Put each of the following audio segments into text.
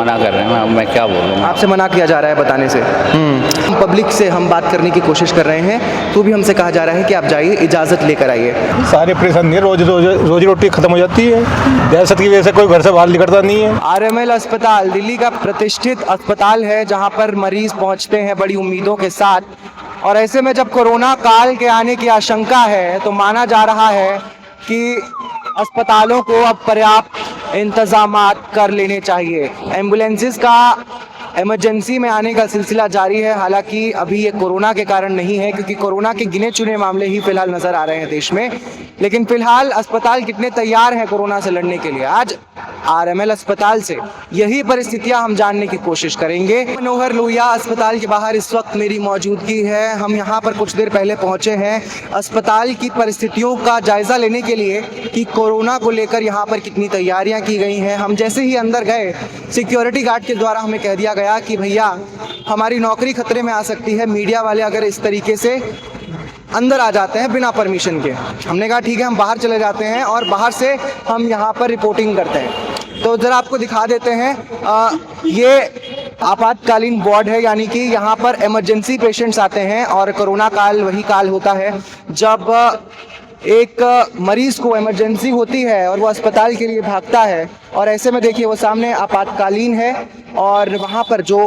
मना कर रहे हैं, मैं क्या बोलूँ। आपसे मना किया जा रहा है बताने से। पब्लिक से हम बात करने की कोशिश कर रहे हैं तो भी हमसे कहा जा रहा है कि आप जाइए, इजाज़त लेकर आइए। सारे परेशान नहीं, रोजी रोटी खत्म हो जाती है, दहशत की वजह से कोई घर से बाहर निकलता नहीं है। आरएमएल अस्पताल दिल्ली का प्रतिष्ठित अस्पताल है जहां पर मरीज पहुंचते हैं बड़ी उम्मीदों के साथ, और ऐसे में जब कोरोना काल के आने की आशंका है तो माना जा रहा है कि अस्पतालों को अब पर्याप्त इंतजामात कर लेने चाहिए। एम्बुलेंसेस का इमरजेंसी में आने का सिलसिला जारी है, हालांकि अभी ये कोरोना के कारण नहीं है क्योंकि कोरोना के गिने चुने मामले ही फिलहाल नजर आ रहे हैं देश में, लेकिन फिलहाल अस्पताल कितने तैयार हैं कोरोना से लड़ने के लिए, आज आरएमएल अस्पताल से यही परिस्थितियां हम जानने की कोशिश करेंगे। मनोहर लोहिया अस्पताल के बाहर इस वक्त मेरी मौजूदगी है। हम यहां पर कुछ देर पहले पहुंचे हैं अस्पताल की परिस्थितियों का जायजा लेने के लिए कि कोरोना को लेकर यहां पर कितनी तैयारियां की गई हैं। हम जैसे ही अंदर गए, सिक्योरिटी गार्ड के द्वारा हमें कह दिया गया कि भैया हमारी नौकरी खतरे में आ सकती है, मीडिया वाले अगर इस तरीके से अंदर आ जाते हैं बिना परमिशन के। हमने कहा ठीक है, हम बाहर चले जाते हैं और बाहर से हम यहाँ पर रिपोर्टिंग करते हैं। तो ज़रा आपको दिखा देते हैं, ये आपातकालीन वार्ड है, यानी कि यहाँ पर इमरजेंसी पेशेंट्स आते हैं और कोरोना काल वही काल होता है जब एक मरीज़ को इमरजेंसी होती है और वो अस्पताल के लिए भागता है, और ऐसे में देखिए वो सामने आपातकालीन है और वहाँ पर जो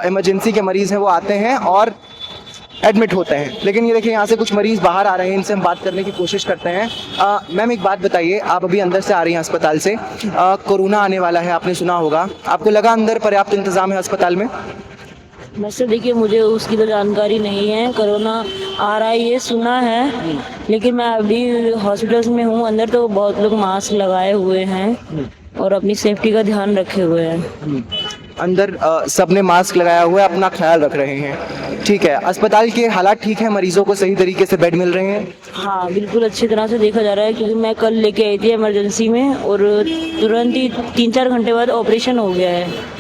इमरजेंसी के मरीज़ हैं वो आते हैं और एडमिट होते हैं। लेकिन ये देखिए यहाँ से कुछ मरीज़ बाहर आ रहे हैं, इनसे हम बात करने की कोशिश करते हैं। मैम एक बात बताइए, आप अभी अंदर से आ रही हैं अस्पताल से, कोरोना आने वाला है, आपने सुना होगा, आपको लगा अंदर पर्याप्त इंतजाम है अस्पताल में? वैसे देखिए मुझे उसकी तो जानकारी नहीं है, कोरोना आ रहा है ये सुना है, लेकिन मैं अभी हॉस्पिटल्स में हूँ, अंदर तो बहुत लोग मास्क लगाए हुए हैं और अपनी सेफ्टी का ध्यान रखे हुए हैं। अंदर सबने मास्क लगाया हुआ है, अपना ख्याल रख रहे हैं, ठीक है। अस्पताल के हालात ठीक है, मरीजों को सही तरीके से बेड मिल रहे हैं? हाँ बिल्कुल अच्छी तरह से देखा जा रहा है, क्योंकि मैं कल लेके आई थी इमरजेंसी में और तुरंत ही 3-4 घंटे बाद ऑपरेशन हो गया है।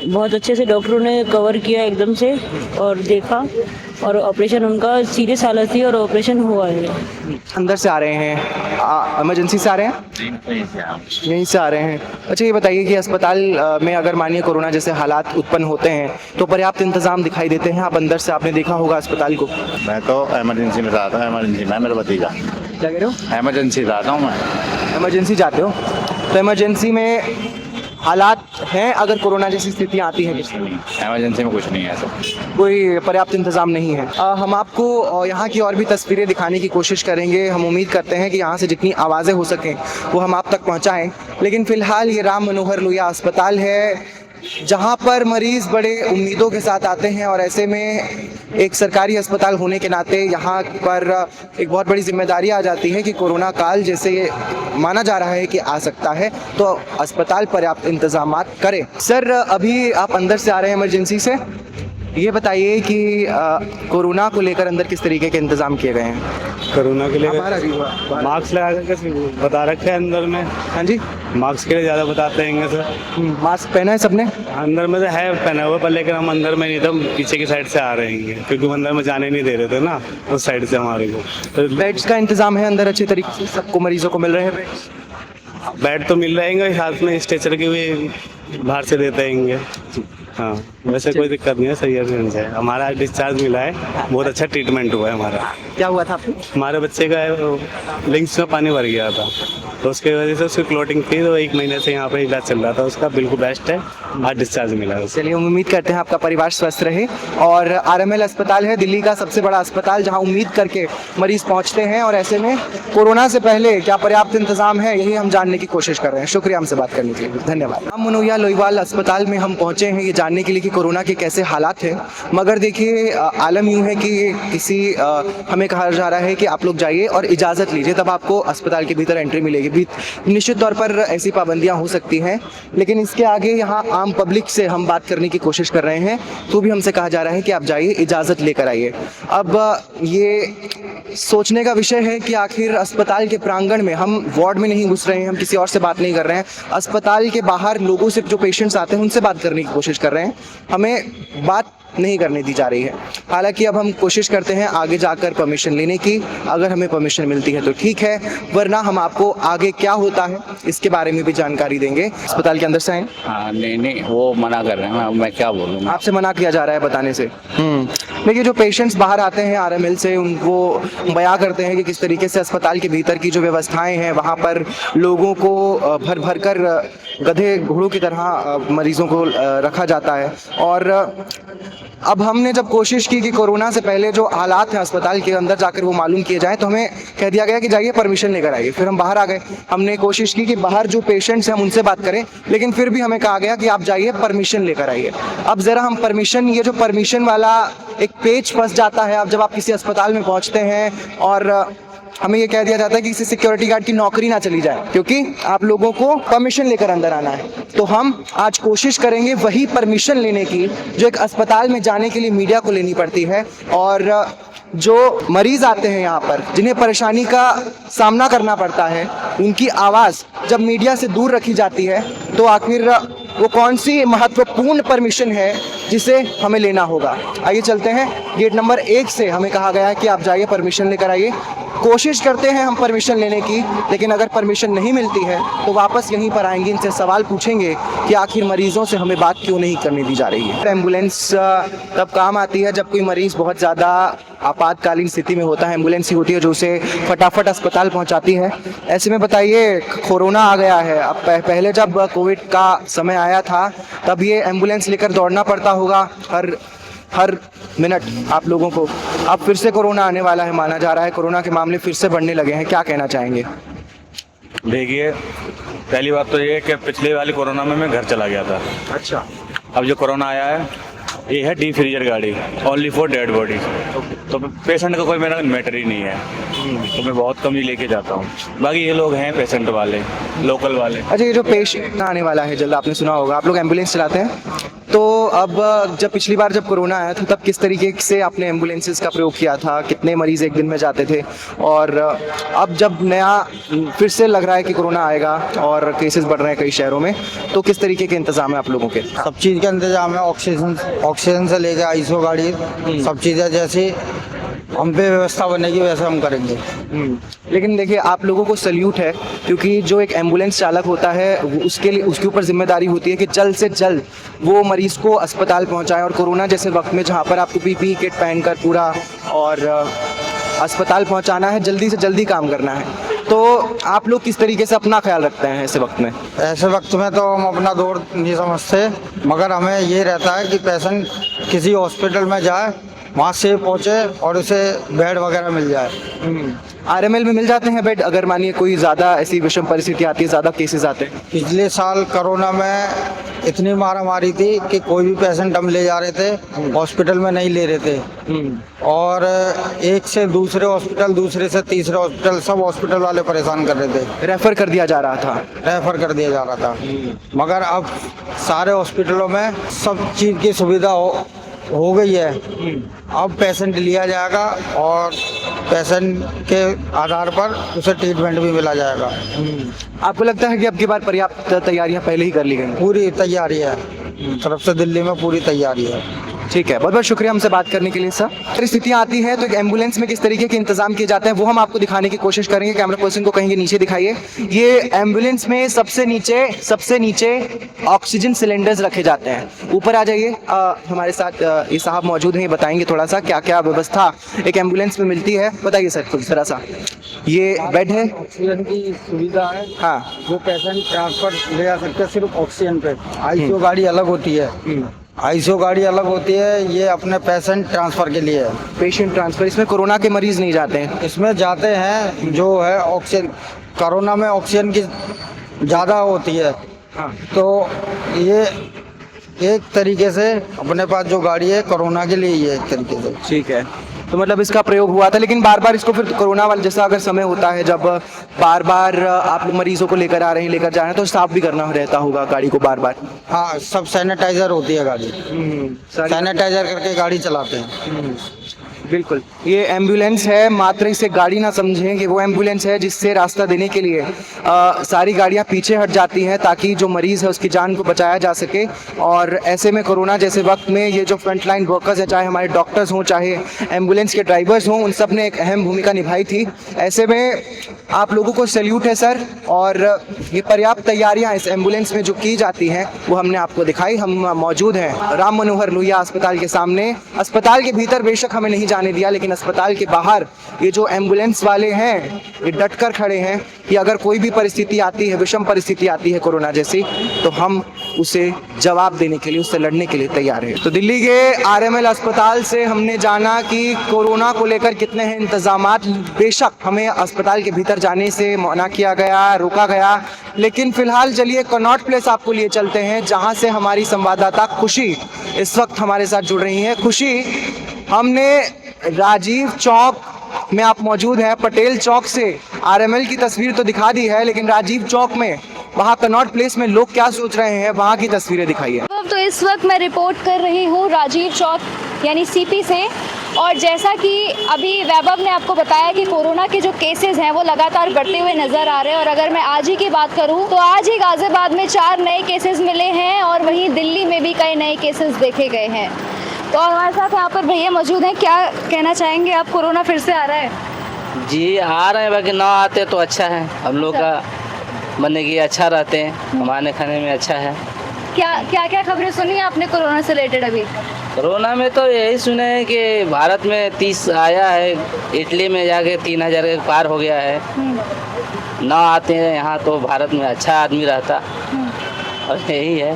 बहुत अच्छे से डॉक्टरों ने कवर किया एकदम से और देखा, और ऑपरेशन उनका सीरियस हालत थी और ऑपरेशन हुआ है। अंदर से आ रहे हैं, इमरजेंसी से आ रहे हैं? यहीं से आ रहे हैं। अच्छा ये बताइए कि अस्पताल में अगर मानिए कोरोना जैसे हालात उत्पन्न होते हैं तो पर्याप्त इंतजाम दिखाई देते हैं? आप अंदर से आपने देखा होगा अस्पताल को। मैं तो इमरजेंसी में रहता हूँ, इमरजेंसी में मेरा भतीजा। क्या कह रहे हो? इमरजेंसी रहता हूँ मैं। इमरजेंसी जाते हो तो इमरजेंसी में हालात हैं अगर कोरोना जैसी स्थितियाँ आती हैं? इमरजेंसी में कुछ नहीं है ऐसा, कोई पर्याप्त इंतजाम नहीं है। हम आपको यहाँ की और भी तस्वीरें दिखाने की कोशिश करेंगे। हम उम्मीद करते हैं कि यहाँ से जितनी आवाज़ें हो सकें वो हम आप तक पहुँचाएं, लेकिन फ़िलहाल ये राम मनोहर लोहिया अस्पताल है जहाँ पर मरीज़ बड़े उम्मीदों के साथ आते हैं, और ऐसे में एक सरकारी अस्पताल होने के नाते यहाँ पर एक बहुत बड़ी जिम्मेदारी आ जाती है कि कोरोना काल जैसे माना जा रहा है कि आ सकता है तो अस्पताल पर्याप्त इंतजामात करे। सर अभी आप अंदर से आ रहे हैं इमरजेंसी से, ये बताइए कि कोरोना को लेकर अंदर किस तरीके के इंतजाम किए गए हैं? कोरोना के लिए मास्क लगा कर बता रखे हैं अंदर में। हाँ जी, मास्क के लिए ज़्यादा बताते हैं सर। मास्क पहना है सबने? अंदर में तो है पहना हुआ, पर लेकिन हम अंदर में नहीं थे, हम पीछे की साइड से आ रहे हैं क्योंकि वो अंदर में जाने नहीं दे रहे थे ना उस साइड से हमारे को। तो बेड्स का इंतजाम है अंदर अच्छे तरीके से, सबको मरीजों को मिल रहे हैं बेड्स? बेड तो मिल रहेंगे, साथ में स्ट्रेचर के भी बाहर से देते हैं। हाँ वैसे कोई दिक्कत नहीं है, सही है। हमारा डिस्चार्ज मिला है, बहुत अच्छा ट्रीटमेंट हुआ है हमारा। क्या हुआ था आपको? हमारे बच्चे का लिंग्स में पानी भर गया था, तो उसके वजह से उसकी क्लोटिंग थी, तो 1 महीने से यहाँ पे इलाज चल रहा था उसका, बिल्कुल बेस्ट है, आज डिस्चार्ज मिला है। चलिए उम्मीद करते हैं आपका परिवार स्वस्थ रहे। और आरएमएल अस्पताल है दिल्ली का सबसे बड़ा अस्पताल जहाँ उम्मीद करके मरीज पहुँचते हैं, और ऐसे में कोरोना से पहले क्या पर्याप्त इंतजाम है यही हम जानने की कोशिश कर रहे हैं। शुक्रिया हमसे बात करने के लिए, धन्यवाद। राम मनोहर लोहिया अस्पताल में हम पहुँचे हैं ये जानने के लिए कि कोरोना के कैसे हालात हैं, मगर देखिए आलम यूँ है कि हमें कहा जा रहा है कि आप लोग जाइए और इजाज़त लीजिए तब आपको अस्पताल के भीतर एंट्री मिलेगी। निश्चित तौर पर ऐसी पाबंदियां हो सकती हैं, लेकिन इसके आगे यहाँ आम पब्लिक से हम बात करने की कोशिश कर रहे हैं तो भी हमसे कहा जा रहा है कि आप जाइए, इजाज़त लेकर आइए। अब ये सोचने का विषय है कि आखिर अस्पताल के प्रांगण में हम वार्ड में नहीं घुस रहे हैं, हम किसी और से बात नहीं कर रहे हैं, अस्पताल के बाहर लोगों से जो पेशेंट्स आते हैं उनसे बात करने की कोशिश कर रहे हैं, हमें बात नहीं करने दी जा रही है। हालांकि अब हम कोशिश करते हैं आगे जाकर परमिशन लेने की, अगर हमें परमिशन मिलती है तो ठीक है, वरना हम आपको आगे आगे क्या होता है इसके बारे में भी जानकारी देंगे। अस्पताल के अंदर से आए, हाँ नहीं वो मना कर रहे हैं, मैं क्या बोलूँगा। आपसे मना किया जा रहा है बताने से। देखिए जो पेशेंट्स बाहर आते हैं आरएमएल से, उनको बयां करते हैं कि किस तरीके से अस्पताल के भीतर की जो व्यवस्थाएं हैं वहाँ पर लोगों को भर भर कर गधे घोड़ों की तरह मरीजों को रखा जाता है। और अब हमने जब कोशिश की कि कोरोना से पहले जो हालात हैं अस्पताल के अंदर जाकर वो मालूम किए जाएं, तो हमें कह दिया गया कि जाइए परमिशन लेकर आइए। फिर हम बाहर आ गए, हमने कोशिश की कि बाहर जो पेशेंट्स हैं हम उनसे बात करें, लेकिन फिर भी हमें कहा गया कि आप जाइए परमिशन लेकर आइए। अब ज़रा हम परमिशन, ये जो परमिशन वाला एक पेज फंस जाता है अब जब आप किसी अस्पताल में पहुँचते हैं और हमें ये कह दिया जाता है कि किसी सिक्योरिटी गार्ड की नौकरी ना चली जाए, क्योंकि आप लोगों को परमिशन लेकर अंदर आना है। तो हम आज कोशिश करेंगे वही परमिशन लेने की जो एक अस्पताल में जाने के लिए मीडिया को लेनी पड़ती है। और जो मरीज आते हैं यहाँ पर, जिन्हें परेशानी का सामना करना पड़ता है, उनकी आवाज़ जब मीडिया से दूर रखी जाती है तो आखिर वो कौन सी महत्वपूर्ण परमिशन है जिसे हमें लेना होगा। आइए चलते हैं, गेट नंबर 1 से हमें कहा गया है कि आप जाइए परमिशन लेकर आइए। कोशिश करते हैं हम परमिशन लेने की, लेकिन अगर परमिशन नहीं मिलती है तो वापस यहीं पर आएंगे, इनसे सवाल पूछेंगे कि आखिर मरीजों से हमें बात क्यों नहीं करने दी जा रही है। एम्बुलेंस तब काम आती है जब कोई मरीज़ बहुत ज़्यादा आपातकालीन स्थिति में होता है, एम्बुलेंस ही होती है जो उसे फटाफट अस्पताल पहुंचाती है। ऐसे में बताइए, कोरोना आ गया है, अब पहले जब कोविड का समय आया था तब ये एम्बुलेंस लेकर दौड़ना पड़ता होगा हर मिनट आप लोगों को। अब फिर से कोरोना आने वाला है, माना जा रहा है कोरोना के मामले फिर से बढ़ने लगे हैं, क्या कहना चाहेंगे? देखिए, पहली बात तो ये है कि पिछले वाली कोरोना में मैं घर चला गया था। अच्छा, अब जो कोरोना आया है ये है डी फ्रीजर गाड़ी, ओनली फॉर डेड बॉडी। तो पेशेंट का कोई मेरा मैटर ही नहीं है, तो मैं बहुत कम ही लेके जाता हूँ। बाकी ये लोग हैं पेशेंट वाले, लोकल वाले। अच्छा, ये जो पेशेंट आने वाला है जल्द, आपने सुना होगा, आप लोग एम्बुलेंस चलाते हैं, तो अब जब पिछली बार जब कोरोना आया था तब किस तरीके से आपने एम्बुलेंसेस का प्रयोग किया था, कितने मरीज़ एक दिन में जाते थे, और अब जब नया फिर से लग रहा है कि कोरोना आएगा और केसेस बढ़ रहे हैं कई शहरों में, तो किस तरीके के इंतजाम है आप लोगों के? सब चीज़ का इंतजाम है, ऑक्सीजन से लेकर आईसीयू गाड़ी, सब चीज़ें जैसी हम पे व्यवस्था बनेगी वैसे हम करेंगे। लेकिन देखिए, आप लोगों को सल्यूट है, क्योंकि जो एक एम्बुलेंस चालक होता है उसके लिए, उसके ऊपर जिम्मेदारी होती है कि जल्द से जल्द वो मरीज़ को अस्पताल पहुंचाएं। और कोरोना जैसे वक्त में जहां पर आपको पीपीई किट पहनकर पूरा और अस्पताल पहुंचाना है, जल्दी से जल्दी काम करना है, तो आप लोग किस तरीके से अपना ख्याल रखते हैं ऐसे वक्त में? ऐसे वक्त में तो हम अपना दौर नहीं समझते, मगर हमें ये रहता है कि पेशेंट किसी हॉस्पिटल में जाए, वहाँ से पहुँचे और उसे बेड वगैरह मिल जाए। आरएमएल में मिल जाते हैं बेड, अगर मानिए कोई ज़्यादा ऐसी विषम परिस्थिति आती है, ज़्यादा केसेस आते हैं? पिछले साल कोरोना में इतनी मारामारी थी कि कोई भी पेशेंट हम ले जा रहे थे, हॉस्पिटल में नहीं ले रहे थे, और एक से दूसरे हॉस्पिटल, दूसरे से तीसरे हॉस्पिटल, सब हॉस्पिटल वाले परेशान कर रहे थे, रेफर कर दिया जा रहा था। रेफर कर दिया जा रहा था। मगर अब सारे हॉस्पिटलों में सब चीज़ की सुविधा हो गई है। अब पेशेंट लिया जाएगा और पेशेंट के आधार पर उसे ट्रीटमेंट भी मिला जाएगा। आपको लगता है कि अब की बार पर्याप्त तैयारियां पहले ही कर ली गई? पूरी तैयारी है, तरफ से दिल्ली में पूरी तैयारी है। ठीक है, बहुत बहुत शुक्रिया हमसे बात करने के लिए सर। परिस्थितियाँ आती हैं तो एक एम्बुलेंस में किस तरीके के इंतजाम किए जाते हैं वो हम आपको दिखाने की कोशिश करेंगे। कैमरा पर्सन को कहेंगे नीचे दिखाइए। ये एम्बुलेंस में सबसे नीचे ऑक्सीजन सिलेंडर्स रखे जाते हैं। ऊपर आ जाइए, हमारे साथ ये साहब मौजूद हैं, ये बताएंगे थोड़ा सा क्या क्या व्यवस्था एक एम्बुलेंस में मिलती है। बताइए सर कुछ जरा सा। ये बेड है, ऑक्सीजन की सुविधा है, हाँ, जो पेशेंट ट्रांसफर ले जा सकते हैं सिर्फ ऑक्सीजन पे। आईसीयू गाड़ी अलग होती है, आईसीयू गाड़ी अलग होती है, ये अपने पेशेंट ट्रांसफ़र के लिए है। पेशेंट ट्रांसफ़र, इसमें कोरोना के मरीज़ नहीं जाते हैं? इसमें जाते हैं, जो है ऑक्सीजन, कोरोना में ऑक्सीजन की ज़्यादा होती है, हाँ, तो ये एक तरीके से अपने पास जो गाड़ी है कोरोना के लिए ही है एक तरीके से। ठीक है, तो मतलब इसका प्रयोग हुआ था, लेकिन बार बार इसको फिर कोरोना वाला जैसा अगर समय होता है जब बार बार आप मरीजों को लेकर आ रहे हैं, लेकर जा रहे हैं, तो साफ भी करना रहता होगा गाड़ी को बार बार? हाँ, सब सैनिटाइजर होती है गाड़ी, सैनिटाइजर करके गाड़ी चलाते हैं। बिल्कुल, ये एम्बुलेंस है, मात्र इसे गाड़ी ना समझें कि वो एम्बुलेंस है जिससे रास्ता देने के लिए सारी गाड़ियां पीछे हट जाती हैं ताकि जो मरीज़ है उसकी जान को बचाया जा सके। और ऐसे में कोरोना जैसे वक्त में ये जो फ्रंटलाइन वर्कर्स हैं, चाहे हमारे डॉक्टर्स हों, चाहे एम्बुलेंस के ड्राइवर्स हों, उन सब ने एक अहम भूमिका निभाई थी। ऐसे में आप लोगों को सैल्यूट है सर। और ये पर्याप्त तैयारियां इस एम्बुलेंस में जो की जाती हैं वो हमने आपको दिखाई। हम मौजूद हैं राम मनोहर लोहिया अस्पताल के सामने। अस्पताल के भीतर बेशक हमें नहीं जाने दिया, लेकिन अस्पताल के बाहर ये जो एम्बुलेंस वाले हैं ये डट कर खड़े हैं कि अगर कोई भी परिस्थिति आती है, विषम परिस्थिति आती है कोरोना जैसी, तो हम उसे जवाब देने के लिए, उससे लड़ने के लिए तैयार हैं। तो दिल्ली के आरएमएल अस्पताल से हमने जाना कि कोरोना को लेकर कितने हैं इंतजामात। बेशक हमें अस्पताल के भीतर जाने से मना किया गया, रोका गया, लेकिन फिलहाल चलिए कनॉट प्लेस आपको लिए चलते हैं, जहां से हमारी संवाददाता खुशी इस वक्त हमारे साथ जुड़ रही है। खुशी, हमने राजीव चौक में आप मौजूद हैं, पटेल चौक से आरएमएल की तस्वीर तो दिखा दी है, लेकिन राजीव चौक में, वहाँ कनॉट प्लेस में लोग क्या सोच रहे हैं, वहाँ की तस्वीरें दिखाइए। तो इस वक्त मैं रिपोर्ट कर रही हूँ राजीव चौक यानी सीपी से। और जैसा कि अभी वैभव ने आपको बताया कि कोरोना के जो केसेस हैं वो लगातार बढ़ते हुए नज़र आ रहे हैं। और अगर मैं आज ही की बात करूं तो आज ही गाज़ियाबाद में 4 नए केसेस मिले हैं और वहीं दिल्ली में भी कई नए केसेस देखे गए हैं। तो हमारे साथ यहाँ पर भैया मौजूद हैं, क्या कहना चाहेंगे आप? कोरोना फिर से आ रहा है? जी आ रहे हैं, बाकी ना आते तो अच्छा है। हम लोग का बनने की अच्छा रहते हैं, हमारे खाने में अच्छा है। क्या खबरें सुनी आपने कोरोना से रिलेटेड? अभी कोरोना में तो यही सुने हैं कि भारत में 30 आया है, इटली में जाके 3000 के पार हो गया है। ना आते हैं यहाँ तो भारत में अच्छा आदमी रहता, और यही है।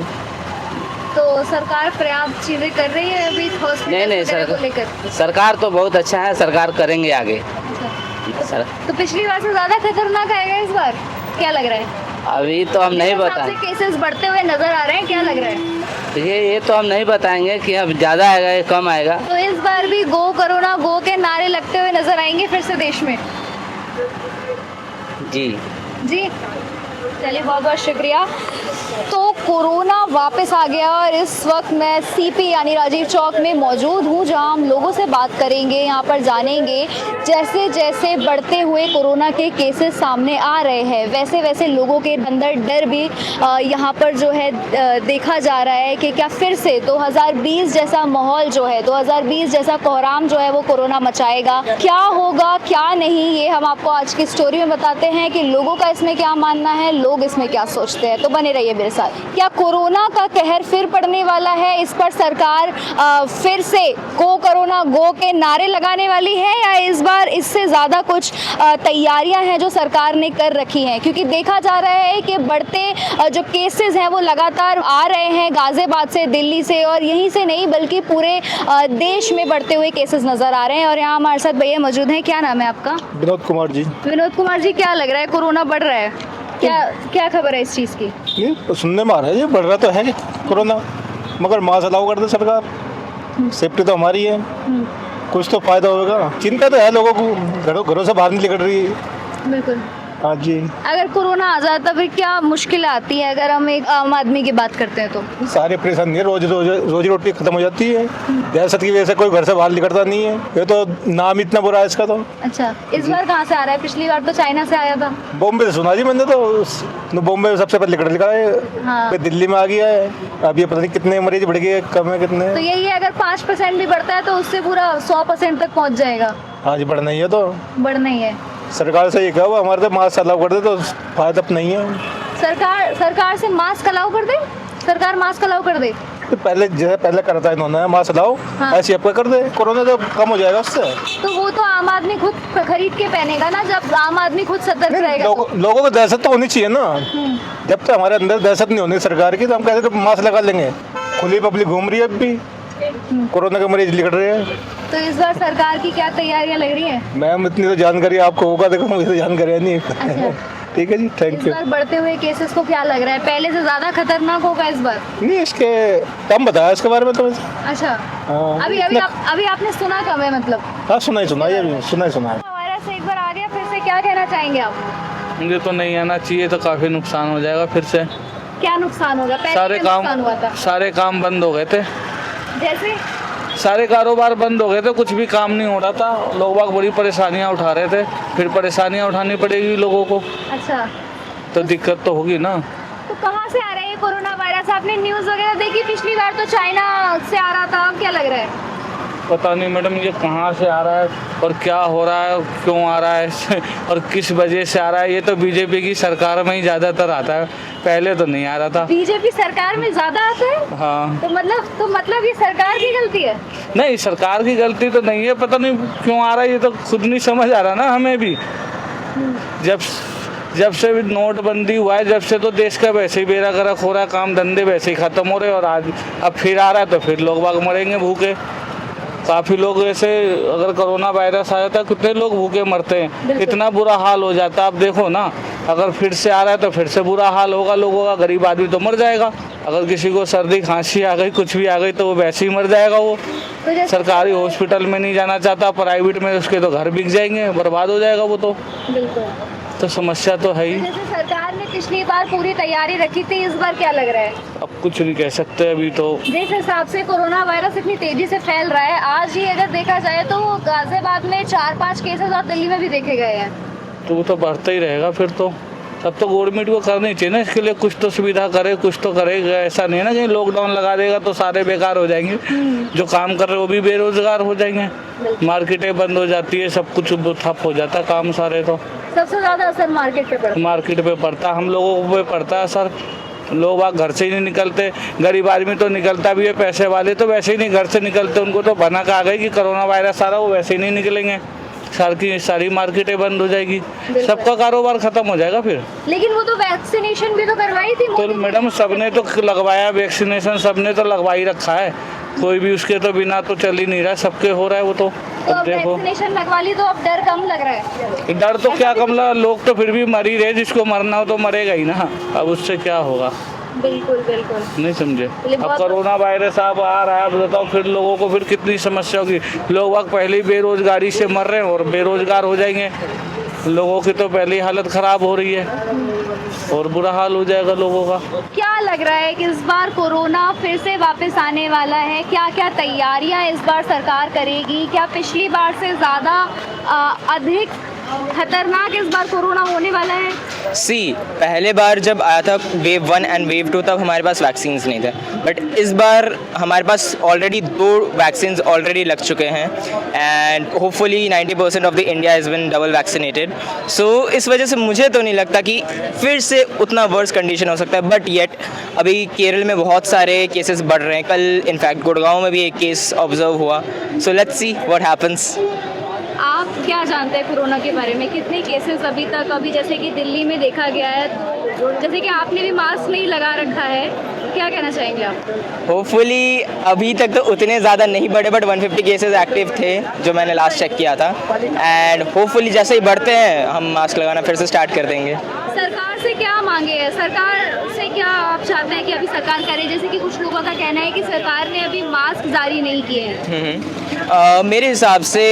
तो सरकार पर्याप्त चीज़ें कर रही है अभी हॉस्पिटल को लेकर? सरकार तो बहुत अच्छा है, सरकार करेंगे आगे। तो पिछली बार से ज़्यादा खतरनाक आएगा इस बार, क्या लग रहा है? अभी तो हम नहीं बताएंगे, केसेस बढ़ते हुए नजर आ रहे हैं, क्या लग रहा है? ये तो हम नहीं बताएंगे कि अब ज़्यादा आएगा या कम आएगा। तो इस बार भी गो कोरोना गो के नारे लगते हुए नजर आएंगे फिर से देश में? जी चलिए, बहुत बहुत शुक्रिया। तो कोरोना वापस आ गया और इस वक्त मैं सीपी यानी राजीव चौक में मौजूद हूँ, जहाँ हम लोगों से बात करेंगे, यहाँ पर जानेंगे जैसे जैसे बढ़ते हुए कोरोना के केसेस सामने आ रहे हैं वैसे वैसे लोगों के अंदर डर भी यहाँ पर जो है देखा जा रहा है कि क्या फिर से 2020 जैसा माहौल जो है, 2020 जैसा कोहराम जो है वो कोरोना मचाएगा। क्या होगा क्या नहीं, ये हम आपको आज की स्टोरी में बताते हैं कि लोगों का इसमें क्या मानना है, लोग इसमें क्या सोचते हैं। तो बने रहिए मेरे साथ। क्या कोरोना का कहर फिर पड़ने वाला है? इस पर सरकार फिर से गो कोरोना गो के नारे लगाने वाली है, या इस बार इससे ज़्यादा कुछ तैयारियां हैं जो सरकार ने कर रखी हैं? क्योंकि देखा जा रहा है कि बढ़ते जो केसेस हैं वो लगातार आ रहे हैं गाज़ियाबाद से, दिल्ली से, और यहीं से नहीं बल्कि पूरे देश में बढ़ते हुए केसेस नज़र आ रहे हैं। और यहाँ हमारे साथ भैया मौजूद हैं। क्या नाम है आपका? विनोद कुमार जी। विनोद कुमार जी, क्या लग रहा है कोरोना बढ़ रहा है? क्या खबर है इस चीज़ की? ये सुनने में आ रहा है, ये बढ़ रहा तो है कोरोना, मगर मास्क अलाउ कर दे सरकार, सेफ्टी तो हमारी है, कुछ तो फायदा होगा। चिंता तो है लोगों को, घरों से बाहर नहीं निकल रही है। बिल्कुल। हाँ जी। अगर कोरोना आ जाता फिर क्या मुश्किल आती है? अगर हम एक आम आदमी की बात करते हैं तो सारे परेशानी है, रोजी रोटी खत्म हो जाती है। दहशत की वजह से कोई घर से बाहर निकलता नहीं है, ये तो नाम इतना बुरा है इसका। तो अच्छा, इस बार कहाँ से आ रहा है? पिछली बार तो चाइना से आया था। बॉम्बे से सुना जी मैंने, तो बॉम्बे में सबसे पहले निकल है। हाँ। दिल्ली में आ गया है, अब ये पता नहीं कितने मरीज बढ़ गए, कम है कितने। तो यही है, अगर 5% भी बढ़ता है तो उससे पूरा 100% तक पहुँच जाएगा। हाँ जी, बढ़ना ही है, तो बढ़ना ही है। सरकार से ये कहा हुआ हमारे तो मास्क अलाउ कर दे, तो फायदा नहीं है। सरकार से मास्क अलाउ कर दे? सरकार मास्क अलाउ कर दे? तो पहले करता है इन्होंने मास्क अलाउ। हाँ। ऐसे आपका कर दे, कोरोना तो कम हो जाएगा उससे। तो वो तो आम आदमी खुद खरीद के पहनेगा ना, जब आम आदमी खुद सतर्क रहेगा। लोगों को दहशत तो होनी चाहिए ना। जब तक हमारे अंदर दहशत नहीं होनी सरकार की, तो हम कैसे तो मास्क लगा लेंगे। खुली पब्लिक घूम रही है, अब भी कोरोना के मरीज निकल रहे हैं। तो इस बार सरकार की क्या तैयारियां लग रही है? मैम इतनी तो जानकारी आपको होगा, देखो मुझे तो जानकारी नहीं है। अच्छा। ठीक है जी, थैंक यू। इस बार बढ़ते हुए केसेस को क्या लग रहा है, पहले से ज्यादा खतरनाक होगा इस बार? नहीं, इसके कम बताया इसके बारे में तो। अच्छा। अभी आपने सुना कम है मतलब? हाँ, सुना है। हमारा से एक बार आ गया, फिर से क्या कहना चाहेंगे आप? मुझे तो नहीं आना चाहिए, तो काफी नुकसान हो जाएगा फिर से। क्या नुकसान होगा? सारे काम बंद हो गए थे। जैसे सारे कारोबार बंद हो गए थे, कुछ भी काम नहीं हो रहा था, लोग बाग बड़ी परेशानियां उठा रहे थे, फिर परेशानियां उठानी पड़ेगी लोगों को, अच्छा, तो दिक्कत तो होगी ना। तो कहाँ से आ रहा है ये कोरोना वायरस? आपने न्यूज़ वगैरह देखी? पिछली बार तो चाइना से आ रहा था, अब क्या लग रहा है? पता नहीं मैडम ये कहाँ से आ रहा है और क्या हो रहा है, क्यों आ रहा है और किस वजह से आ रहा है। ये तो बीजेपी की सरकार में ही ज़्यादातर आता है, पहले तो नहीं आ रहा था। बीजेपी सरकार में ज्यादा आता है? हाँ, तो मतलब ये सरकार की गलती है? नहीं सरकार की गलती तो नहीं है, पता नहीं क्यों आ रहा है, ये तो खुद नहीं समझ आ रहा ना हमें भी। जब से भी नोटबंदी हुआ है, जब से तो देश का वैसे ही बेड़ा गर्क हो रहा है, काम धंधे वैसे ही ख़त्म हो रहे हैं, और आज अब फिर आ रहा है तो फिर लोग बाग मरेंगे भूखे। काफ़ी लोग ऐसे, अगर कोरोना वायरस आया था कितने लोग भूखे मरते हैं, इतना बुरा हाल हो जाता है। आप देखो ना, अगर फिर से आ रहा है तो फिर से बुरा हाल होगा लोगों का, गरीब आदमी तो मर जाएगा। अगर किसी को सर्दी खांसी आ गई, कुछ भी आ गई, तो वो वैसे ही मर जाएगा। वो सरकारी हॉस्पिटल में नहीं जाना चाहता, प्राइवेट में उसके तो घर बिक जाएंगे, बर्बाद हो जाएगा वो तो। बिल्कुल। तो समस्या तो है ही। जैसे सरकार ने पिछली बार पूरी तैयारी रखी थी, इस बार क्या लग रहा है? अब कुछ नहीं कह सकते अभी तो। जिस हिसाब से कोरोना वायरस इतनी तेजी से फैल रहा है, आज ही अगर देखा जाए तो गाजियाबाद में 4-5 केसेस और दिल्ली में भी देखे गए हैं। तो वो तो बढ़ता ही रहेगा फिर तो। तब तो गवर्नमेंट को करनी चाहिए ना, इसके लिए कुछ तो सुविधा करे, कुछ तो करेगा। ऐसा नहीं है ना कि लॉकडाउन लगा देगा तो सारे बेकार हो जाएंगे, जो काम कर रहे वो भी बेरोजगार हो जाएंगे, मार्केटें बंद हो जाती है, सब कुछ ठप हो जाता है काम सारे। तो सबसे ज्यादा असर मार्केट पे पड़ता है। मार्केट पे पड़ता, हम लोगों पे पड़ता है सर। लोग वहाँ घर से ही नहीं निकलते, गरीब आदमी तो निकलता भी है, पैसे वाले तो वैसे ही नहीं घर से निकलते, उनको तो भनक आ गई कि कोरोना वायरस आ रहा, वो वैसे ही नहीं निकलेंगे। सारी मार्केटें बंद हो जाएगी, सबका कारोबार खत्म हो जाएगा फिर। लेकिन वो तो वैक्सीनेशन भी तो करवाई थी तो मैडम सबने तो लगवाया वैक्सीनेशन, सबने तो लगवा ही रखा है, कोई भी उसके तो बिना तो चल ही नहीं रहा, सबके हो रहा है वो तो। अब देखो वैक्सीनेशन लगवा ली तो अब डर कम लग रहा है? डर तो क्या कम लगा, लोग तो फिर भी मर ही रहे, जिसको मरना हो तो मरेगा ही ना, अब उससे क्या होगा। बिल्कुल बिल्कुल नहीं समझे। अब कोरोना वायरस अब आ रहा है, अब बताओ फिर लोगों को फिर कितनी समस्या होगी। लोग वक्त पहले ही बेरोजगारी से मर रहे हैं और बेरोजगार हो जाएंगे, लोगों की तो पहले ही हालत खराब हो रही है और बुरा हाल हो जाएगा लोगों का। क्या लग रहा है कि इस बार कोरोना फिर से वापस आने वाला है? क्या क्या तैयारियां इस बार सरकार करेगी? क्या पिछली बार से ज़्यादा अधिक खतरनाक इस बार कोरोना होने वाला है? पहले बार जब आया था वेव 1 एंड वेव 2, तब हमारे पास वैक्सीन नहीं थे, बट इस बार हमारे पास ऑलरेडी 2 वैक्सीन ऑलरेडी लग चुके हैं and hopefully 90% of the India has been double vaccinated. So इस वजह से मुझे तो नहीं लगता कि फिर से उतना वर्स कंडीशन हो सकता है, बट येट अभी केरल में बहुत सारे केसेस बढ़ रहे हैं। कल इनफैक्ट गुड़गांव में भी एक केस ऑब्जर्व हुआ। So let's see what happens. आप क्या जानते हैं कोरोना के बारे में? कितने केसेस अभी तक, अभी जैसे कि दिल्ली में देखा गया है, तो जैसे कि आपने भी मास्क नहीं लगा रखा है, क्या कहना चाहेंगे आप? होपफुली अभी तक तो उतने ज़्यादा नहीं बढ़े, बट 150 केसेस एक्टिव थे जो मैंने लास्ट चेक किया था, एंड होपफुली जैसे ही बढ़ते हैं हम मास्क लगाना फिर से स्टार्ट कर देंगे। सरकार से क्या मांगे हैं? सरकार से क्या आप चाहते हैं कि अभी सरकार करे? जैसे कि कुछ लोगों का कहना है कि सरकार ने अभी मास्क जारी नहीं किए हैं। मेरे हिसाब से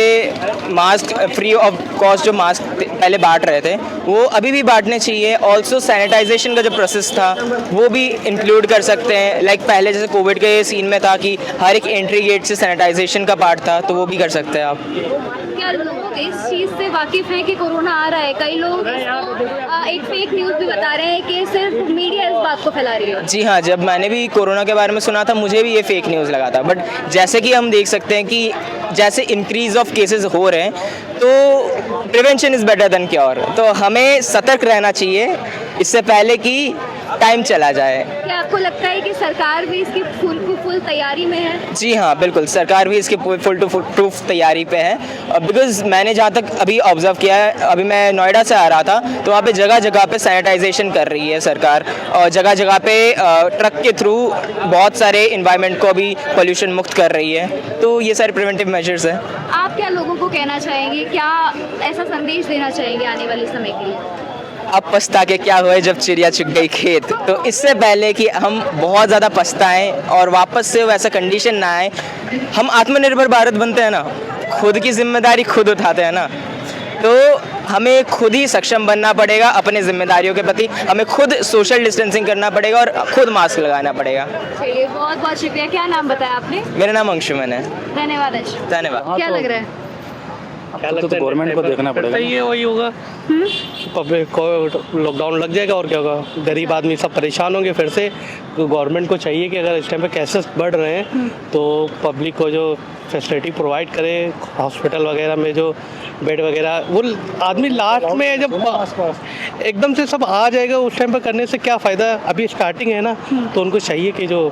मास्क फ्री ऑफ कॉस्ट जो मास्क पहले बांट रहे थे वो अभी भी बांटने चाहिए। ऑल्सो सैनिटाइजेशन का जो प्रोसेस था वो भी इंक्लूड कर सकते हैं। लाइक पहले जैसे कोविड के सीन में था कि हर एक एंट्री गेट से सैनिटाइजेशन का पार्ट था, तो वो भी कर सकते हैं आप। क्या लोग इस चीज़ से वाकिफ हैं कि कोरोना आ रहा है? कई लोग एक फेक न्यूज़ भी बता रहे हैं कि सिर्फ मीडिया इस बात को फैला रही है। जी हाँ, जब मैंने भी कोरोना के बारे में सुना था मुझे भी ये फेक न्यूज़ लगा था, बट जैसे कि हम देख सकते हैं कि जैसे इंक्रीज ऑफ केसेस हो रहे हैं तो prevention is better than cure. तो हमें सतर्क रहना चाहिए इससे पहले कि टाइम चला जाए। क्या आपको लगता है कि सरकार भी इसकी फुल तैयारी में है? जी हाँ, बिल्कुल, सरकार भी इसके फुल टू प्रूफ तैयारी पे है। बिकॉज मैंने जहाँ तक अभी ऑब्जर्व किया है, अभी मैं नोएडा से आ रहा था तो वहाँ पे जगह जगह पे सैनिटाइजेशन कर रही है सरकार, और जगह जगह पे ट्रक के थ्रू बहुत सारे इन्वायरमेंट को अभी पोल्यूशन मुक्त कर रही है। तो ये सारे प्रिवेंटिव मेजर्स हैं। आप क्या लोगों को कहना चाहेंगे? क्या ऐसा संदेश देना चाहेंगे आने वाले समय के लिए? अब पछता के क्या हुए जब चिड़िया चुग गई खेत। तो इससे पहले कि हम बहुत ज़्यादा पछताएं और वापस से वैसा कंडीशन ना आए, हम आत्मनिर्भर भारत बनते हैं ना, खुद की जिम्मेदारी खुद उठाते हैं ना, तो हमें खुद ही सक्षम बनना पड़ेगा अपने जिम्मेदारियों के प्रति। हमें खुद सोशल डिस्टेंसिंग करना पड़ेगा और खुद मास्क लगाना पड़ेगा। चलिए बहुत बहुत शुक्रिया। क्या नाम बताया आपने? मेरा नाम अंशुमन है। धन्यवाद अंशु। धन्यवाद। क्या लग रहा है? तो गवर्नमेंट को देखना पड़ेगा। ये वही होगा, पब्लिक को लॉकडाउन लग जाएगा और क्या होगा, गरीब आदमी सब परेशान होंगे फिर से। तो गवर्नमेंट को चाहिए कि अगर इस टाइम पे केसेस बढ़ रहे हैं तो पब्लिक को जो फैसिलिटी प्रोवाइड करे, हॉस्पिटल वगैरह में जो बेड वगैरह, वो आदमी लास्ट में जब एकदम से सब आ जाएगा उस टाइम पे करने से क्या फ़ायदा। अभी स्टार्टिंग है ना, तो उनको चाहिए कि जो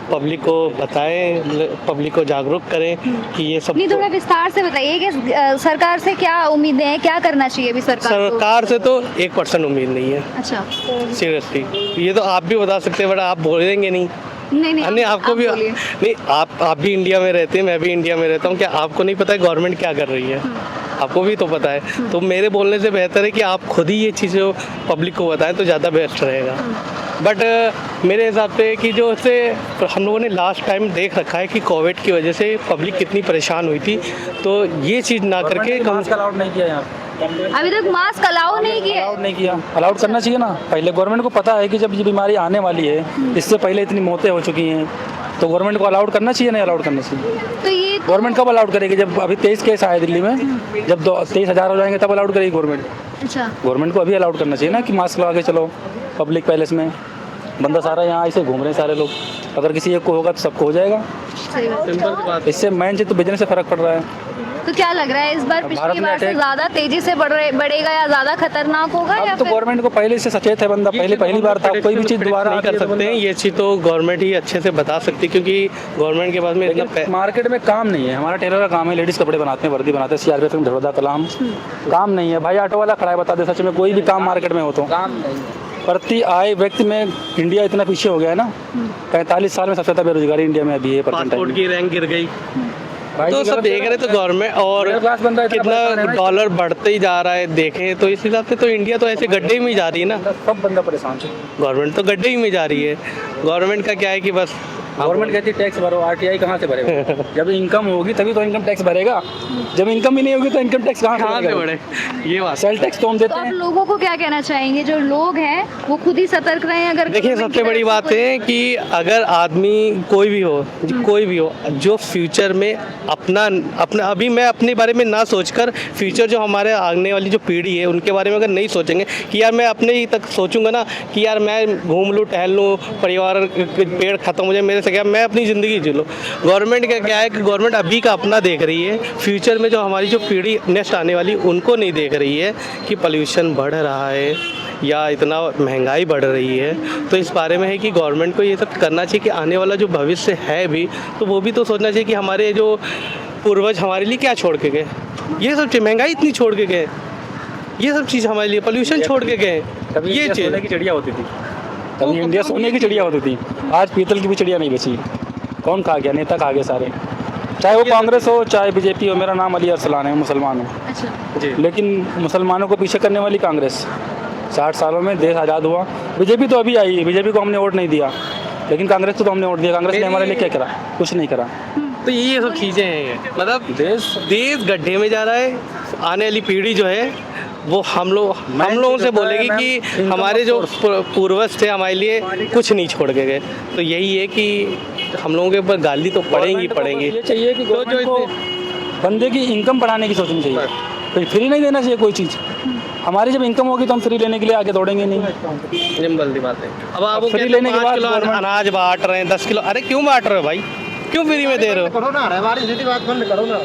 पब्लिक को बताएं, पब्लिक को जागरूक करें कि ये सब। नहीं, थोड़ा विस्तार से बताइए कि सरकार से क्या उम्मीदें हैं, क्या करना चाहिए अभी सरकार से? तो 1% उम्मीद नहीं है। अच्छा, सीरियसली ये तो आप भी बता सकते हैं, बट आप बोलेंगे नहीं। नहीं आपको भी नहीं, आप भी इंडिया में रहते हैं, मैं भी इंडिया में रहता हूँ। क्या आपको नहीं पता है गवर्नमेंट क्या कर रही है? आपको भी तो पता है। तो मेरे बोलने से बेहतर है कि आप खुद ही ये चीज़ें पब्लिक को बताएं तो ज़्यादा बेस्ट रहेगा। बट मेरे हिसाब से कि जो से हम लोगों ने लास्ट टाइम देख रखा है कि कोविड की वजह से पब्लिक कितनी परेशान हुई थी, तो ये चीज़ ना करके अलाउड नहीं किया यहाँ अभी तक मास्क अलाउ नहीं किया। अलाउड करना चाहिए ना। पहले गवर्नमेंट को पता है कि जब ये बीमारी आने वाली है, इससे पहले इतनी मौतें हो चुकी हैं, तो गवर्नमेंट को अलाउड करना चाहिए, नहीं अलाउड करना चाहिए। तो ये गवर्नमेंट कब अलाउड करेगी? जब अभी 23 केस आए दिल्ली में, जब 23,000 हो जाएंगे तब अलाउड करेगी गवर्नमेंट। अच्छा, गवर्नमेंट को अभी अलाउड करना चाहिए ना कि मास्क लगा के चलो पब्लिक पैलेस में। बंदा सारा यहाँ ऐसे घूम रहे हैं सारे लोग, अगर किसी एक को होगा तो सबको हो जाएगा। सही बात। इससे मेन चीज तो बिजनेस से फर्क पड़ रहा है। तो क्या लग रहा है इस बार पिछली बार से ज़्यादा तेजी से बढ़ेगा या ज़्यादा खतरनाक होगा? या तो गवर्नमेंट को पहले से सचेत है बंदा, पहली बार था, कोई भी चीज़ दोबारा नहीं कर सकते हैं। ये चीज़ तो गवर्नमेंट ही अच्छे से बता सकती है, क्योंकि गवर्नमेंट के पास में मार्केट में काम नहीं है। हमारा टेलर का काम है, लेडीज़ कपड़े बनाते हैं, वर्दी बनाते हैं, CRPF में झड़ोदा कलाम। काम नहीं है भाई, ऑटो वाला खड़ा है, बता दे सच में कोई भी काम मार्केट में हो तो काम नहीं। प्रति आय व्यक्ति में इंडिया इतना पीछे हो गया है ना, 45 साल में सबसे ज़्यादा बेरोजगारी इंडिया में अभी है। पासपोर्ट की रैंक गिर गई, तो सब देख रहे तो गवर्नमेंट और कितना डॉलर बढ़ते ही जा रहा है देखें तो इस हिसाब से तो इंडिया तो ऐसे गड्ढे में जा रही है ना। सब बंदा परेशान है, गवर्नमेंट तो गड्ढे में जा रही है। गवर्नमेंट का क्या है कि बस गवर्नमेंट कहती है टैक्स भरो, RTI कहाँ से भरेगा? जब इनकम होगी तभी तो इनकम टैक्स भरेगा, जब इनकम ही नहीं होगी तो इनकम टैक्स कहाँ से भरे? ये बात, सेल टैक्स तो हम देते हैं। आप लोगों को क्या कहना चाहेंगे? जो लोग हैं वो खुद ही सतर्क रहें। अगर देखिए, सबसे बड़ी बात है कि अगर आदमी कोई भी हो जो फ्यूचर में अपना अभी मैं अपने बारे में ना सोचकर फ्यूचर जो हमारे आने वाली जो पीढ़ी है उनके बारे में अगर नहीं सोचेंगे कि यार मैं अपने ही तक सोचूंगा ना कि यार मैं घूम लूँ, टहल लूँ, परिवार पेड़ खत्म हो जाए मेरे से, क्या मैं अपनी ज़िंदगी जी लूँ। गवर्नमेंट का क्या है कि गवर्नमेंट अभी का अपना देख रही है, फ्यूचर में जो हमारी जो पीढ़ी नेक्स्ट आने वाली उनको नहीं देख रही है कि पॉल्यूशन बढ़ रहा है या इतना महंगाई बढ़ रही है। तो इस बारे में है कि गवर्नमेंट को ये सब करना चाहिए कि आने वाला जो भविष्य है भी, तो वो भी तो सोचना चाहिए कि हमारे जो पूर्वज हमारे लिए क्या छोड़ के गए। ये सब चीज़, महंगाई इतनी छोड़ के गए, ये सब चीज़ हमारे लिए, पॉल्यूशन छोड़ के गए। ये सोने की चिड़िया होती थी, तभी इंडिया सोने की चिड़िया होती थी। आज पीतल की भी चिड़िया नहीं बची। कौन खा गया? नेता खा गए सारे, चाहे वो कांग्रेस हो चाहे BJP हो। मेरा नाम अली अरसलान है, मुसलमान हूँ। अच्छा, लेकिन मुसलमानों को पीछे करने वाली कांग्रेस। 60 सालों में देश आज़ाद हुआ। BJP तो अभी आई है, BJP को हमने वोट नहीं दिया, लेकिन कांग्रेस को तो हमने वोट दिया। कांग्रेस ने हमारे लिए क्या करा? कुछ नहीं करा। तो ये सब चीज़ें हैं, मतलब देश गड्ढे में जा रहा है। आने वाली पीढ़ी जो है वो हम लोगों से बोलेगी कि हमारे जो पूर्वज थे हमारे लिए कुछ नहीं छोड़ के गए। तो यही है कि हम लोगों के ऊपर गाली तो पड़ेंगी। ये चाहिए कि गवर्नमेंट को बंदे की इनकम बढ़ाने की सोचनी चाहिए, तो फ्री नहीं देना चाहिए कोई चीज़। हमारी जब इनकम होगी तो हम फ्री लेने के लिए आगे दौड़ेंगे नहीं। सिंपल सी बात है। अब आप फ्री लेने के बाद अनाज बांट रहे हैं 10 किलो, अरे क्यों बांट रहे हो भाई? क्यों फ्री में दे रहे हो? करो ना, हमारी सीधी बात बंद करो ना।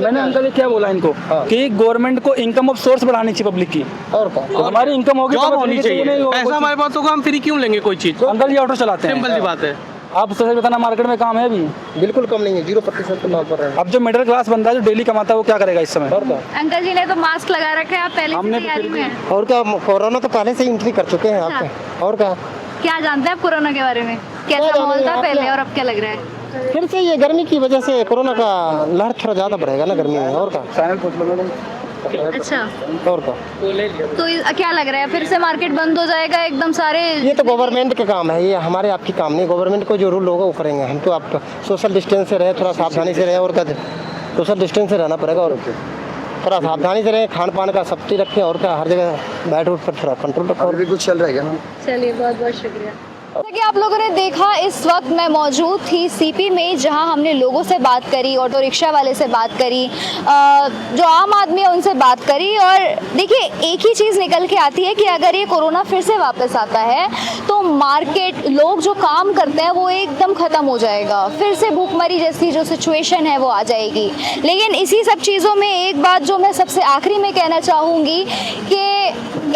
मैंने अंकल क्या बोला इनको कि गवर्नमेंट को इनकम ऑफ सोर्स बढ़ानी चाहिए पब्लिक की। और हमारी इनकम होगी तो होनी चाहिए। पैसा हमारे पास होगा, हम फ्री क्यों लेंगे कोई चीज़? अंकल जी ऑटो चलाते हैं, सिंपल सी बात है। आप सच बताना, मार्केट में काम है अभी? बिल्कुल कम नहीं है, 0% नाम पर है। अब जो मिडिल क्लास बंदा है जो डेली कमाता है वो क्या करेगा इस समय? अंकल जी ने तो मास्क लगा रखा है, आप पहले से तैयारी में हैं। और क्या, कोरोना तो पहले से एंट्री कर चुके हैं आपके। और क्या जानते हैं आप कोरोना के बारे में? कैसा माहौल था पहले और अब क्या लग रहा है? फिर से ये गर्मी की वजह से कोरोना का लहर थोड़ा ज़्यादा बढ़ेगा ना गर्मी में। और क्या, अच्छा, और क्या, तो क्या लग रहा है फिर से मार्केट बंद हो जाएगा एकदम सारे? ये तो गवर्नमेंट का काम है, ये हमारे आपकी काम नहीं। गवर्नमेंट को जो रूल होगा वो करेंगे। हम तो आप सोशल डिस्टेंस से रहे, थोड़ा सावधानी से रहे, और क्या सोशल डिस्टेंस से रहना पड़ेगा। और थोड़ा सावधानी से रहें, खान पान का सख्ती रखें और क्या, हर जगह बैठ उठ पर थोड़ा कंट्रोल रखो। और भी कुछ चल रहा है क्या मैम? चलिए बहुत बहुत शुक्रिया। जैसा कि आप लोगों ने देखा, इस वक्त मैं मौजूद थी सीपी में, जहां हमने लोगों से बात करी, ऑटो रिक्शा वाले से बात करी, जो आम आदमी है उनसे बात करी। और देखिए, एक ही चीज़ निकल के आती है कि अगर ये कोरोना फिर से वापस आता है तो मार्केट, लोग जो काम करते हैं वो एकदम ख़त्म हो जाएगा, फिर से भूखमरी जैसी जो सिचुएशन है वो आ जाएगी। लेकिन इसी सब चीज़ों में एक बात जो मैं सबसे आखिरी में कहना चाहूँगी कि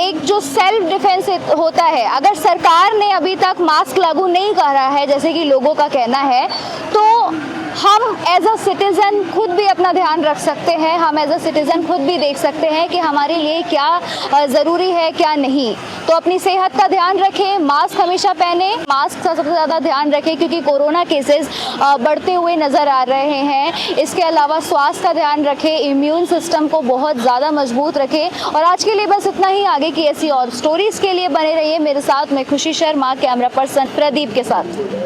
एक जो सेल्फ डिफेंस होता है, अगर सरकार ने अभी तक मास्क लागू नहीं करा है जैसे कि लोगों का कहना है, तो हम एज अ सिटीज़न खुद भी अपना ध्यान रख सकते हैं। हम एज अ सिटीज़न खुद भी देख सकते हैं कि हमारे लिए क्या ज़रूरी है, क्या नहीं। तो अपनी सेहत का ध्यान रखें, मास्क हमेशा पहने, मास्क का सबसे ज़्यादा ध्यान रखें क्योंकि कोरोना केसेस बढ़ते हुए नज़र आ रहे हैं। इसके अलावा स्वास्थ्य का ध्यान रखें, इम्यून सिस्टम को बहुत ज़्यादा मजबूत रखें। और आज के लिए बस इतना ही। आगे की ऐसी और स्टोरीज़ के लिए बने रहिए मेरे साथ। मैं खुशी शर्मा, कैमरा पर्सन प्रदीप के साथ।